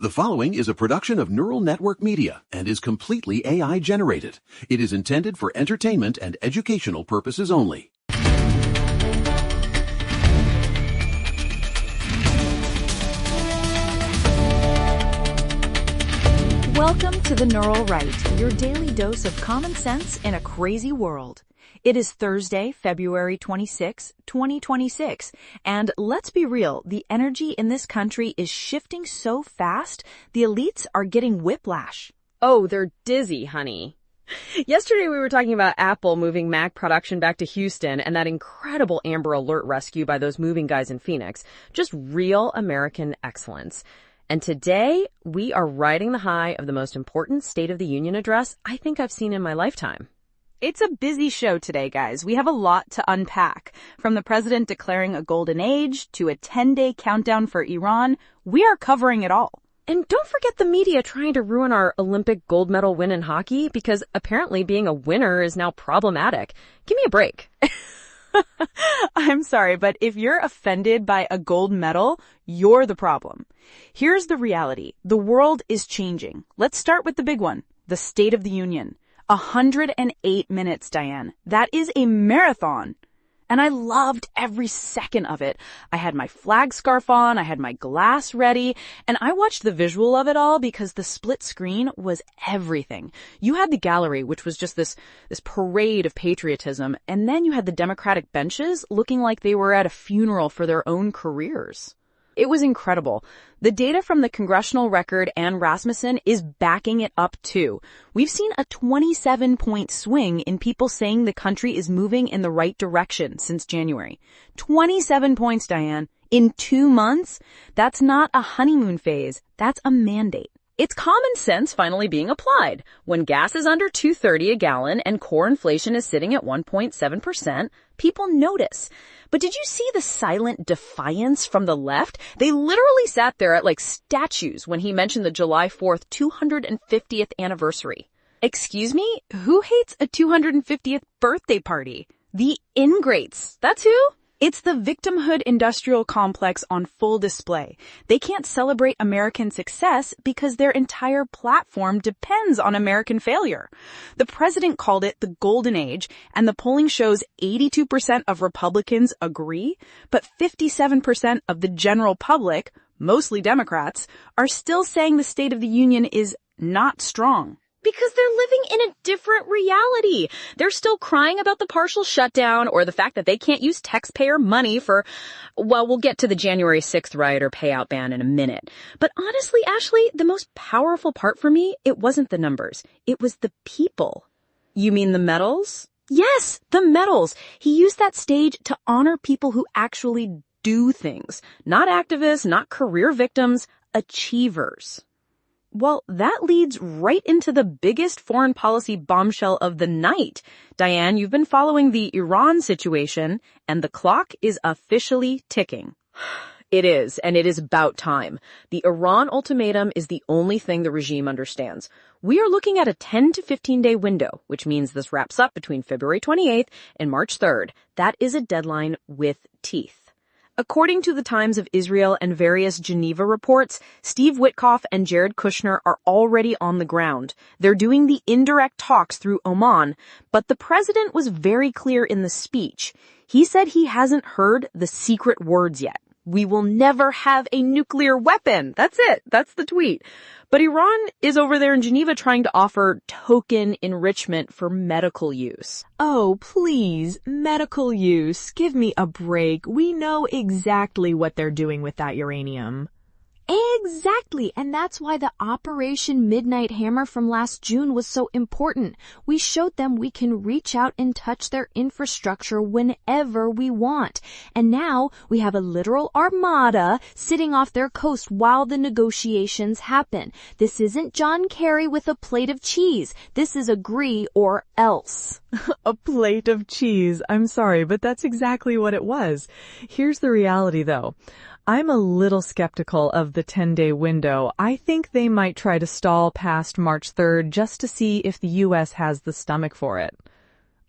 The following is a production of Neural Network Media and is completely AI generated. It is intended for entertainment and educational purposes only. Welcome to The Neural Right, your daily dose of common sense in a crazy world. It is Thursday, February 26, 2026, and let's be real, the energy in this country is shifting so fast, the elites are getting whiplash. Oh, they're dizzy, honey. Yesterday we were talking about Apple moving Mac production back to Houston and that incredible Amber Alert rescue by those moving guys in Phoenix. Just real American excellence. And today, we are riding the high of the most important State of the Union address I think I've seen in my lifetime. It's a busy show today, guys. We have a lot to unpack. From the president declaring a golden age to a 10-day countdown for Iran, we are covering it all. And don't forget the media trying to ruin our Olympic gold medal win in hockey, because apparently being a winner is now problematic. Give me a break. I'm sorry, but if you're offended by a gold medal, you're the problem. Here's the reality. The world is changing. Let's start with the big one, the State of the Union. 108 minutes, Diane. That is a marathon. And I loved every second of it. I had my flag scarf on, I had my glass ready, and I watched the visual of it all because the split screen was everything. You had the gallery, which was just this parade of patriotism, and then you had the Democratic benches looking like they were at a funeral for their own careers. It was incredible. The data from the Congressional Record and Rasmussen is backing it up too. We've seen a 27-point swing in people saying the country is moving in the right direction since January. 27 points, Diane. In 2 months? That's not a honeymoon phase. That's a mandate. It's common sense finally being applied. When gas is under $2.30 a gallon and core inflation is sitting at 1.7%, people notice. But did you see the silent defiance from the left? They literally sat there at like statues when he mentioned the July 4th 250th anniversary. Excuse me? Who hates a 250th birthday party? The ingrates. That's who? It's the Victimhood Industrial Complex on full display. They can't celebrate American success because their entire platform depends on American failure. The president called it the golden age, and the polling shows 82% of Republicans agree, but 57% of the general public, mostly Democrats, are still saying the State of the Union is not strong. Because they're living in a different reality. They're still crying about the partial shutdown or the fact that they can't use taxpayer money for, well, we'll get to the January 6th riot or payout ban in a minute. But honestly, Ashley, the most powerful part for me, it wasn't the numbers. It was the people. You mean the medals? Yes, the medals. He used that stage to honor people who actually do things. Not activists, not career victims, achievers. Well, that leads right into the biggest foreign policy bombshell of the night. Diane, you've been following the Iran situation, and the clock is officially ticking. It is, and it is about time. The Iran ultimatum is the only thing the regime understands. We are looking at a 10 to 15-day window, which means this wraps up between February 28th and March 3rd. That is a deadline with teeth. According to the Times of Israel and various Geneva reports, Steve Witkoff and Jared Kushner are already on the ground. They're doing the indirect talks through Oman, but the president was very clear in the speech. He said he hasn't heard the secret words yet. We will never have a nuclear weapon. That's it. That's the tweet. But Iran is over there in Geneva trying to offer token enrichment for medical use. Oh, please, medical use. Give me a break. We know exactly what they're doing with that uranium. Exactly, and that's why the Operation Midnight Hammer from last June was so important. We showed them we can reach out and touch their infrastructure whenever we want. And now we have a literal armada sitting off their coast while the negotiations happen. This isn't John Kerry with a plate of cheese. This is agree or else. A plate of cheese. I'm sorry, but that's exactly what it was. Here's the reality, though. I'm a little skeptical of the 10-day window. I think they might try to stall past March 3rd just to see if the U.S. has the stomach for it.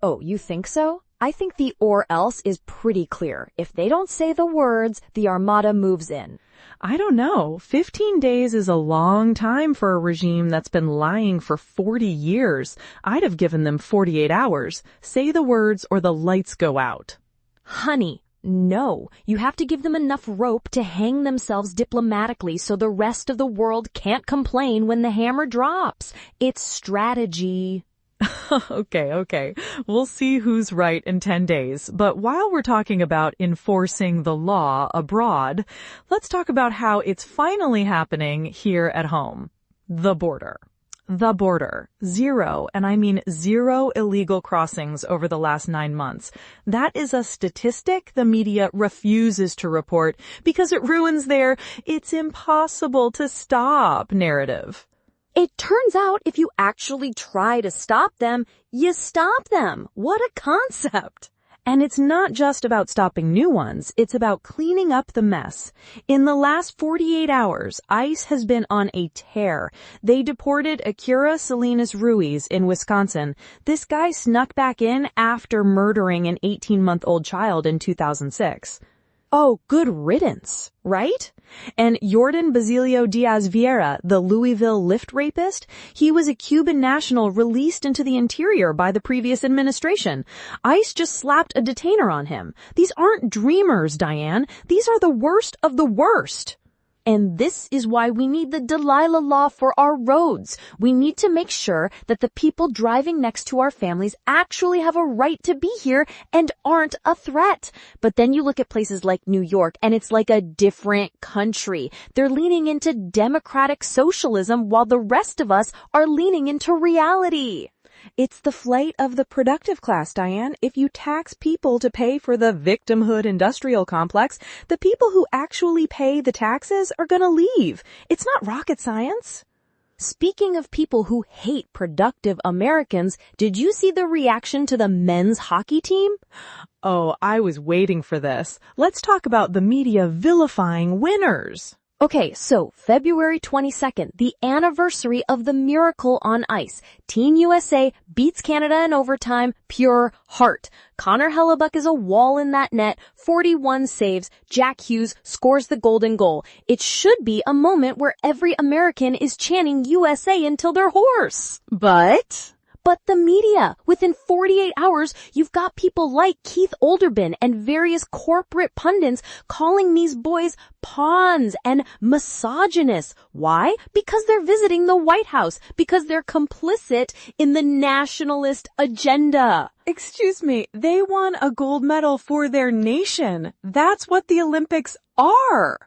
Oh, you think so? I think the or else is pretty clear. If they don't say the words, the armada moves in. I don't know. 15 days is a long time for a regime that's been lying for 40 years. I'd have given them 48 hours. Say the words or the lights go out. Honey, no. You have to give them enough rope to hang themselves diplomatically so the rest of the world can't complain when the hammer drops. It's strategy. Okay. We'll see who's right in 10 days. But while we're talking about enforcing the law abroad, let's talk about how it's finally happening here at home. The border. The border. Zero, and I mean zero illegal crossings over the last 9 months. That is a statistic the media refuses to report because it ruins their "it's impossible to stop" narrative. It turns out if you actually try to stop them, you stop them. What a concept. And it's not just about stopping new ones, it's about cleaning up the mess. In the last 48 hours, ICE has been on a tear. They deported Akira Salinas Ruiz in Wisconsin. This guy snuck back in after murdering an 18-month-old child in 2006. Oh, good riddance, right? And Jordan Basilio Diaz Vieira, the Louisville Lyft rapist, he was a Cuban national released into the interior by the previous administration. ICE just slapped a detainer on him. These aren't dreamers, Diane. These are the worst of the worst. And this is why we need the Delilah Law for our roads. We need to make sure that the people driving next to our families actually have a right to be here and aren't a threat. But then you look at places like New York and it's like a different country. They're leaning into democratic socialism while the rest of us are leaning into reality. It's the flight of the productive class, Diane. If you tax people to pay for the Victimhood Industrial Complex, the people who actually pay the taxes are going to leave. It's not rocket science. Speaking of people who hate productive Americans, did you see the reaction to the men's hockey team? Oh, I was waiting for this. Let's talk about the media vilifying winners. Okay, so February 22nd, the anniversary of the miracle on ice. Team USA beats Canada in overtime, pure heart. Connor Hellebuck is a wall in that net, 41 saves, Jack Hughes scores the golden goal. It should be a moment where every American is chanting USA until they're hoarse. But the media, within 48 hours, you've got people like Keith Olbermann and various corporate pundits calling these boys pawns and misogynists. Why? Because they're visiting the White House, because they're complicit in the nationalist agenda. Excuse me, they won a gold medal for their nation. That's what the Olympics are.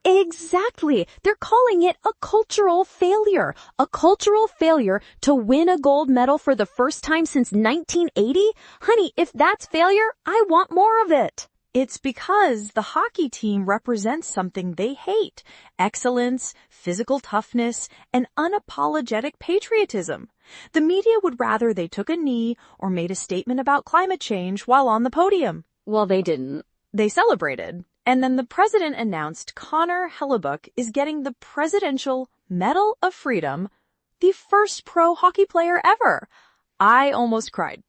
Exactly. They're calling it a cultural failure. A cultural failure to win a gold medal for the first time since 1980? Honey, if that's failure, I want more of it. It's because the hockey team represents something they hate: excellence, physical toughness, and unapologetic patriotism. The media would rather they took a knee or made a statement about climate change while on the podium. Well, they didn't. They celebrated. And then the president announced Connor Hellebuck is getting the Presidential Medal of Freedom, the first pro hockey player ever. I almost cried.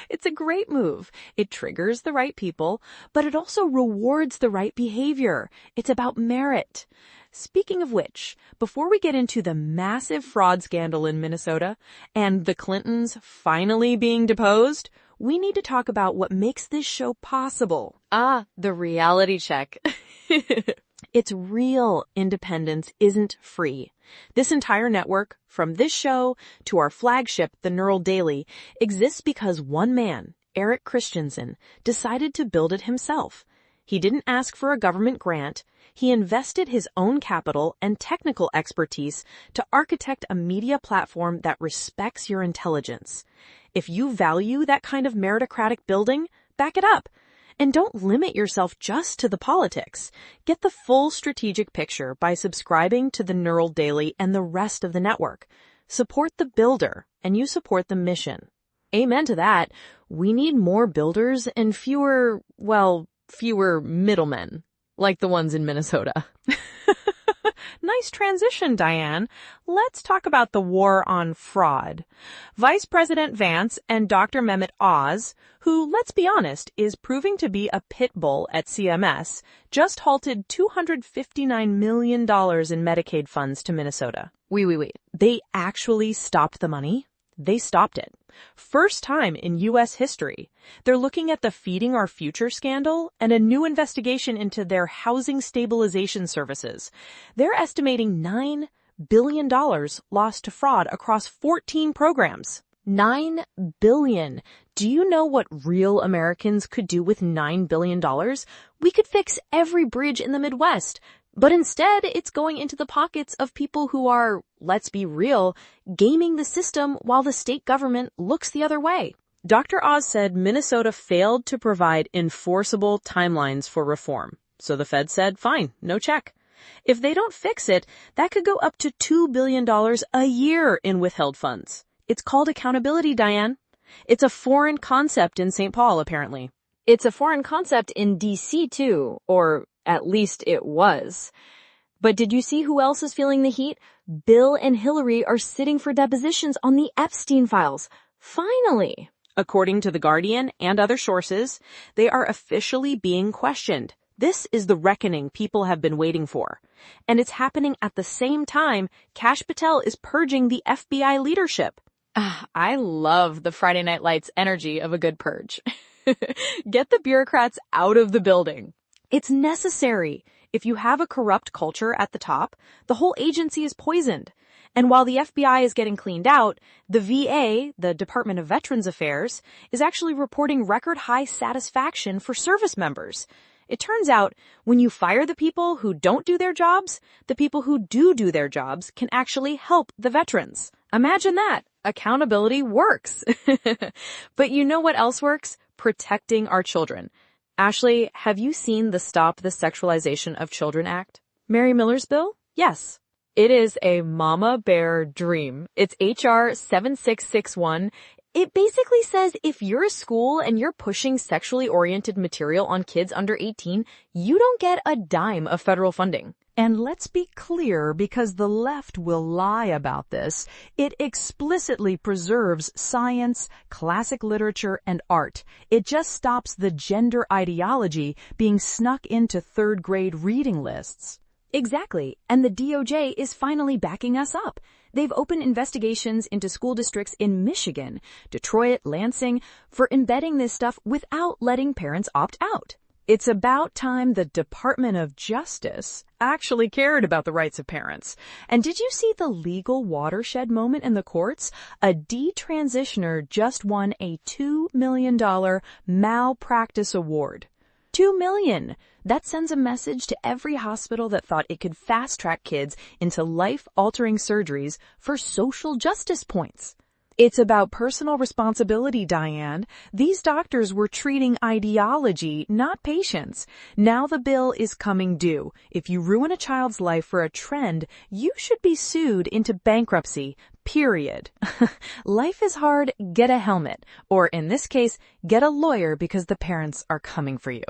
It's a great move. It triggers the right people, but it also rewards the right behavior. It's about merit. Speaking of which, before we get into the massive fraud scandal in Minnesota and the Clintons finally being deposed, we need to talk about what makes this show possible. The reality check. It's real. Independence isn't free. This entire network, from this show to our flagship, The Neural Daily, exists because one man, Eric Christensen, decided to build it himself. He didn't ask for a government grant. He invested his own capital and technical expertise to architect a media platform that respects your intelligence. If you value that kind of meritocratic building, back it up. And don't limit yourself just to the politics. Get the full strategic picture by subscribing to The Neural Daily and the rest of the network. Support the builder, and you support the mission. Amen to that. We need more builders and fewer middlemen, like the ones in Minnesota. Nice transition, Diane. Let's talk about the war on fraud. Vice President Vance and Dr. Mehmet Oz, who, let's be honest, is proving to be a pit bull at CMS, just halted $259 million in Medicaid funds to Minnesota. Wait. They actually stopped the money? They stopped it. First time in U.S. history. They're looking at the Feeding Our Future scandal and a new investigation into their housing stabilization services. They're estimating $9 billion lost to fraud across 14 programs. $9 billion. Do you know what real Americans could do with $9 billion? We could fix every bridge in the Midwest. But instead, it's going into the pockets of people who are, let's be real, gaming the system while the state government looks the other way. Dr. Oz said Minnesota failed to provide enforceable timelines for reform. So the Fed said, fine, no check. If they don't fix it, that could go up to $2 billion a year in withheld funds. It's called accountability, Diane. It's a foreign concept in St. Paul, apparently. It's a foreign concept in D.C. too, or at least it was. But did you see who else is feeling the heat? Bill and Hillary are sitting for depositions on the Epstein files. Finally! According to The Guardian and other sources, they are officially being questioned. This is the reckoning people have been waiting for. And it's happening at the same time Kash Patel is purging the FBI leadership. I love the Friday Night Lights energy of a good purge. Get the bureaucrats out of the building. It's necessary. If you have a corrupt culture at the top, the whole agency is poisoned. And while the FBI is getting cleaned out, the VA, the Department of Veterans Affairs, is actually reporting record high satisfaction for service members. It turns out, when you fire the people who don't do their jobs, the people who do their jobs can actually help the veterans. Imagine that. Accountability works. But you know what else works? Protecting our children. Ashley, have you seen the Stop the Sexualization of Children Act? Mary Miller's bill? Yes. It is a mama bear dream. It's H.R. 7661. It basically says if you're a school and you're pushing sexually oriented material on kids under 18, you don't get a dime of federal funding. And let's be clear, because the left will lie about this, it explicitly preserves science, classic literature, and art. It just stops the gender ideology being snuck into third-grade reading lists. Exactly. And the DOJ is finally backing us up. They've opened investigations into school districts in Michigan, Detroit, Lansing, for embedding this stuff without letting parents opt out. It's about time the Department of Justice actually cared about the rights of parents. And did you see the legal watershed moment in the courts? A detransitioner just won a $2 million malpractice award. $2 million. That sends a message to every hospital that thought it could fast-track kids into life-altering surgeries for social justice points. It's about personal responsibility, Diane. These doctors were treating ideology, not patients. Now the bill is coming due. If you ruin a child's life for a trend, you should be sued into bankruptcy. Period. Life is hard, get a helmet. Or in this case, get a lawyer because the parents are coming for you.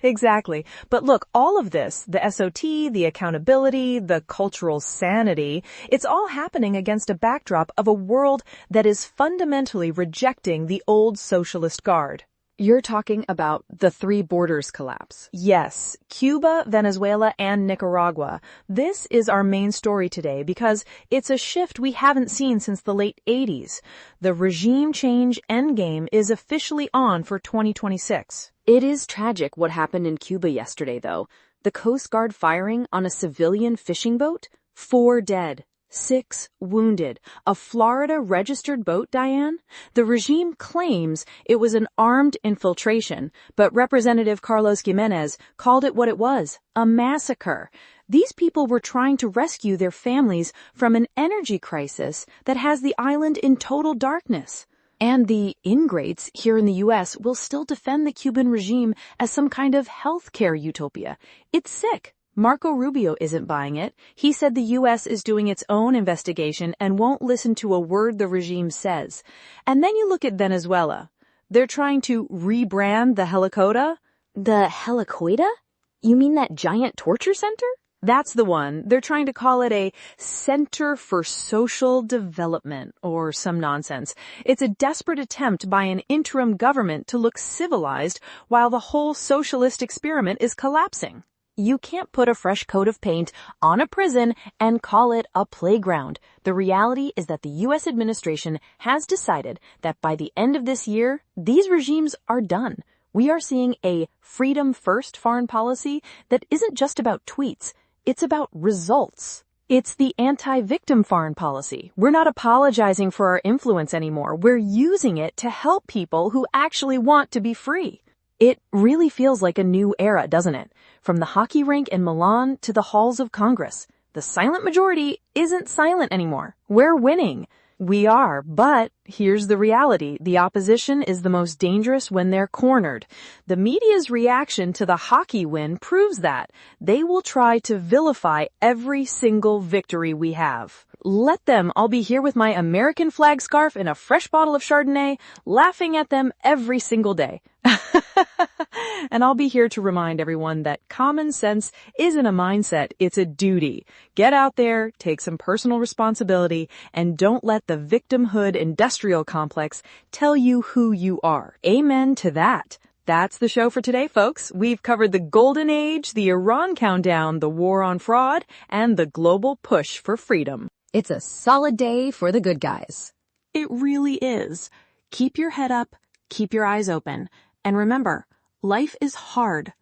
Exactly. But look, all of this, the SOT, the accountability, the cultural sanity, it's all happening against a backdrop of a world that is fundamentally rejecting the old socialist guard. You're talking about the three borders collapse. Yes, Cuba, Venezuela, and Nicaragua. This is our main story today because it's a shift we haven't seen since the late 80s. The regime change endgame is officially on for 2026. It is tragic what happened in Cuba yesterday, though. The Coast Guard firing on a civilian fishing boat? 4 dead. 6 wounded. A Florida-registered boat, Diane? The regime claims it was an armed infiltration, but Representative Carlos Gimenez called it what it was, a massacre. These people were trying to rescue their families from an energy crisis that has the island in total darkness. And the ingrates here in the U.S. will still defend the Cuban regime as some kind of healthcare utopia. It's sick. Marco Rubio isn't buying it. He said the U.S. is doing its own investigation and won't listen to a word the regime says. And then you look at Venezuela. They're trying to rebrand the Helicoida. The Helicoida? You mean that giant torture center? That's the one. They're trying to call it a Center for Social Development or some nonsense. It's a desperate attempt by an interim government to look civilized while the whole socialist experiment is collapsing. You can't put a fresh coat of paint on a prison and call it a playground. The reality is that the U.S. administration has decided that by the end of this year, these regimes are done. We are seeing a freedom-first foreign policy that isn't just about tweets. It's about results. It's the anti-victim foreign policy. We're not apologizing for our influence anymore. We're using it to help people who actually want to be free. It really feels like a new era, doesn't it? From the hockey rink in Milan to the halls of Congress. The silent majority isn't silent anymore. We're winning. We are, but here's the reality. The opposition is the most dangerous when they're cornered. The media's reaction to the hockey win proves that. They will try to vilify every single victory we have. Let them. I'll be here with my American flag scarf and a fresh bottle of Chardonnay, laughing at them every single day. And I'll be here to remind everyone that common sense isn't a mindset, it's a duty. Get out there, take some personal responsibility, and don't let the Victimhood Industrial Complex tell you who you are. Amen to that. That's the show for today, folks. We've covered the Golden Age, the Iran countdown, the war on fraud, and the global push for freedom. It's a solid day for the good guys. It really is. Keep your head up, keep your eyes open, and remember, life is hard.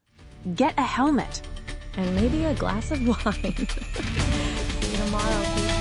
Get a helmet. And maybe a glass of wine. See you tomorrow, people.